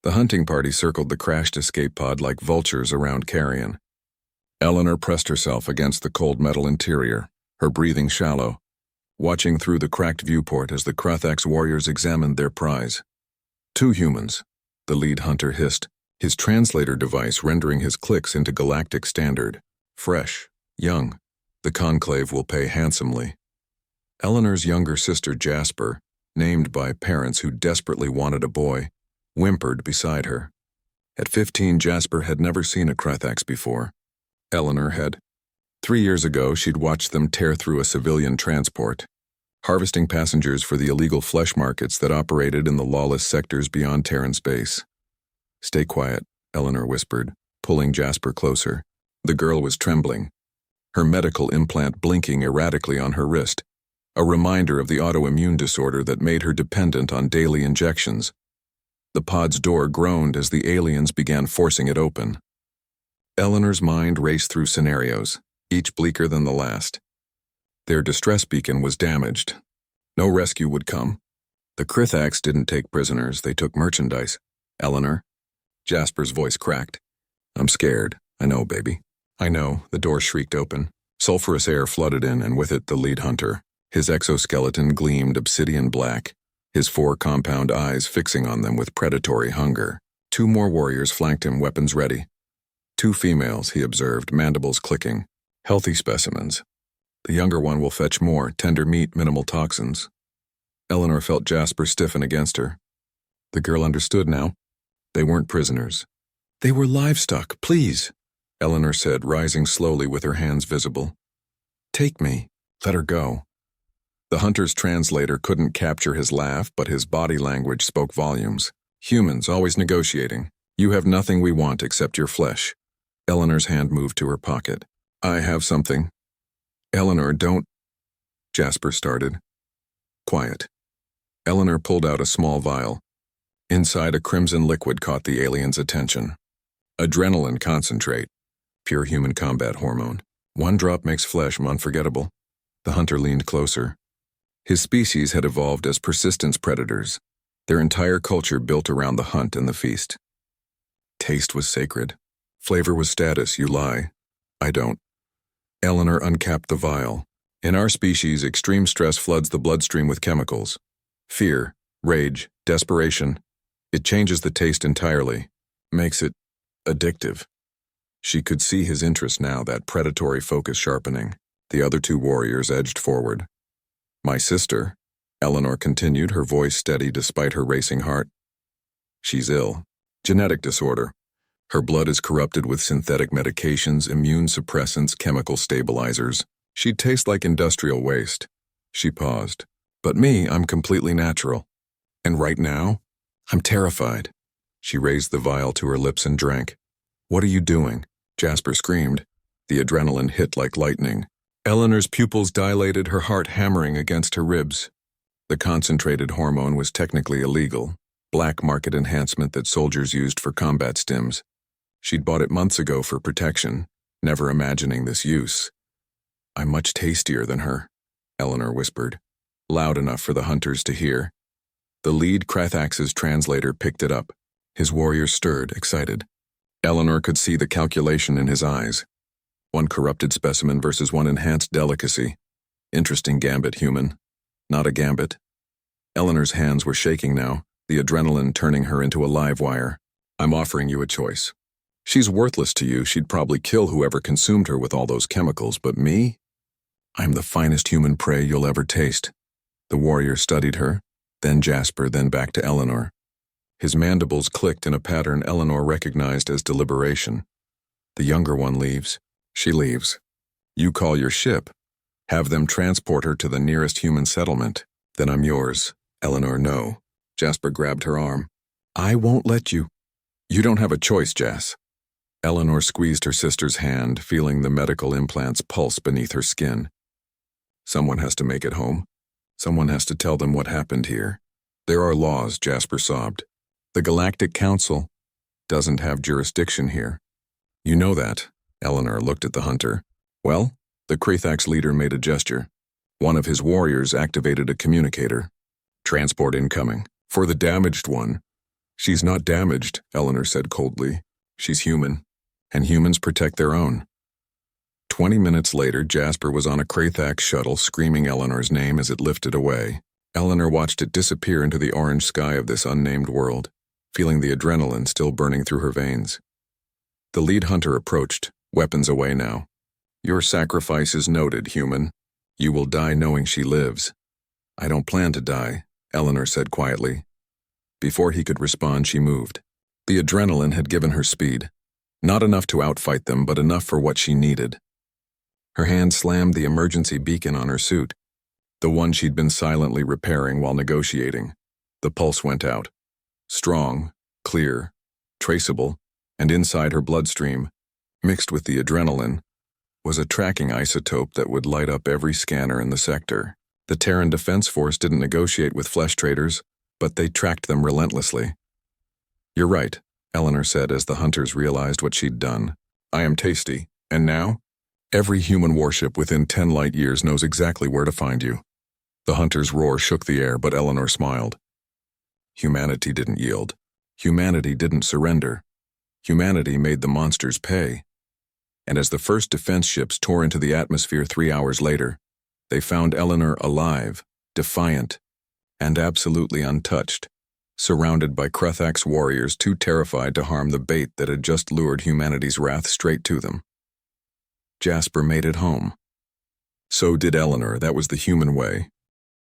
The hunting party circled the crashed escape pod like vultures around carrion. Eleanor pressed herself against the cold metal interior, her breathing shallow, watching through the cracked viewport as the Krathax warriors examined their prize. 2 humans, the lead hunter hissed, his translator device rendering his clicks into galactic standard. Fresh, young. The conclave will pay handsomely. Eleanor's younger sister Jasper, named by parents who desperately wanted a boy, whimpered beside her. At 15, Jasper had never seen a Krathax before. Eleanor had. 3 years ago, she'd watched them tear through a civilian transport, harvesting passengers for the illegal flesh markets that operated in the lawless sectors beyond Terran space. "Stay quiet," Eleanor whispered, pulling Jasper closer. The girl was trembling, her medical implant blinking erratically on her wrist, a reminder of the autoimmune disorder that made her dependent on daily injections. The pod's door groaned as the aliens began forcing it open. Eleanor's mind raced through scenarios, each bleaker than the last. Their distress beacon was damaged. No rescue would come. The Krathax didn't take prisoners, they took merchandise. "Eleanor?" Jasper's voice cracked. "I'm scared. I know, baby." "I know." The door shrieked open. Sulfurous air flooded in, and with it the lead hunter. His exoskeleton gleamed obsidian black, his 4 compound eyes fixing on them with predatory hunger. 2 more warriors flanked him, weapons ready. 2 females, he observed, mandibles clicking. Healthy specimens. The younger one will fetch more, tender meat, minimal toxins. Eleanor felt Jasper stiffen against her. The girl understood now. They weren't prisoners. "They were livestock, please," Eleanor said, rising slowly with her hands visible. "Take me." Let her go. The hunter's translator couldn't capture his laugh, but his body language spoke volumes. "Humans, always negotiating. You have nothing we want except your flesh." Eleanor's hand moved to her pocket. "I have something." "Eleanor, don't..." Jasper started. "Quiet." Eleanor pulled out a small vial. Inside, a crimson liquid caught the alien's attention. Adrenaline concentrate. Pure human combat hormone. 1 drop makes flesh unforgettable. The hunter leaned closer. His species had evolved as persistence predators, their entire culture built around the hunt and the feast. Taste was sacred. Flavor was status, you lie. I don't. Eleanor uncapped the vial. In our species, extreme stress floods the bloodstream with chemicals. Fear, rage, desperation. It changes the taste entirely, makes it addictive. She could see his interest now, that predatory focus sharpening. The other 2 warriors edged forward. "My sister," Eleanor continued, her voice steady despite her racing heart. "She's ill. Genetic disorder. Her blood is corrupted with synthetic medications, immune suppressants, chemical stabilizers. She'd taste like industrial waste." She paused. "But me, I'm completely natural. And right now, I'm terrified." She raised the vial to her lips and drank. "What are you doing?" Jasper screamed. The adrenaline hit like lightning. Eleanor's pupils dilated, her heart hammering against her ribs. The concentrated hormone was technically illegal, black market enhancement that soldiers used for combat stims. She'd bought it months ago for protection, never imagining this use. "I'm much tastier than her," Eleanor whispered, loud enough for the hunters to hear. The lead Krathax's translator picked it up. His warriors stirred, excited. Eleanor could see the calculation in his eyes. 1 corrupted specimen versus 1 enhanced delicacy. Interesting gambit, human. Not a gambit. Eleanor's hands were shaking now, the adrenaline turning her into a live wire. "I'm offering you a choice. She's worthless to you, she'd probably kill whoever consumed her with all those chemicals, but me? I'm the finest human prey you'll ever taste." The warrior studied her, then Jasper, then back to Eleanor. His mandibles clicked in a pattern Eleanor recognized as deliberation. "The younger one leaves. She leaves. You call your ship. Have them transport her to the nearest human settlement. Then I'm yours." "Eleanor, no." Jasper grabbed her arm. "I won't let you." "You don't have a choice, Jas." Eleanor squeezed her sister's hand, feeling the medical implants pulse beneath her skin. "Someone has to make it home. Someone has to tell them what happened here. There are laws," Jasper sobbed. "The Galactic Council doesn't have jurisdiction here." "You know that." Eleanor looked at the hunter. "Well?" The Krathax leader made a gesture. One of his warriors activated a communicator. "Transport incoming. For the damaged one, She's not damaged, Eleanor said coldly. She's human, and humans protect their own. 20 minutes later, Jasper was on a Krathax shuttle screaming Eleanor's name as it lifted away. Eleanor watched it disappear into the orange sky of this unnamed world, feeling the adrenaline still burning through her veins. The lead hunter approached, weapons away now. Your sacrifice is noted, human. You will die knowing she lives. I don't plan to die, Eleanor said quietly. Before he could respond, she moved. The adrenaline had given her speed. Not enough to outfight them, but enough for what she needed. Her hand slammed the emergency beacon on her suit, the one she'd been silently repairing while negotiating. The pulse went out. Strong, clear, traceable, and inside her bloodstream, mixed with the adrenaline, was a tracking isotope that would light up every scanner in the sector. The Terran Defense Force didn't negotiate with flesh traders, but they tracked them relentlessly. You're right, Eleanor said as the hunters realized what she'd done. I am Tasty, and now? Every human warship within 10 light years knows exactly where to find you. The hunter's roar shook the air, but Eleanor smiled. Humanity didn't yield. Humanity didn't surrender. Humanity made the monsters pay. And as the first defense ships tore into the atmosphere 3 hours later, they found Eleanor alive, defiant, and absolutely untouched, surrounded by Krathax warriors too terrified to harm the bait that had just lured humanity's wrath straight to them. Jasper made it home. So did Eleanor. That was the human way.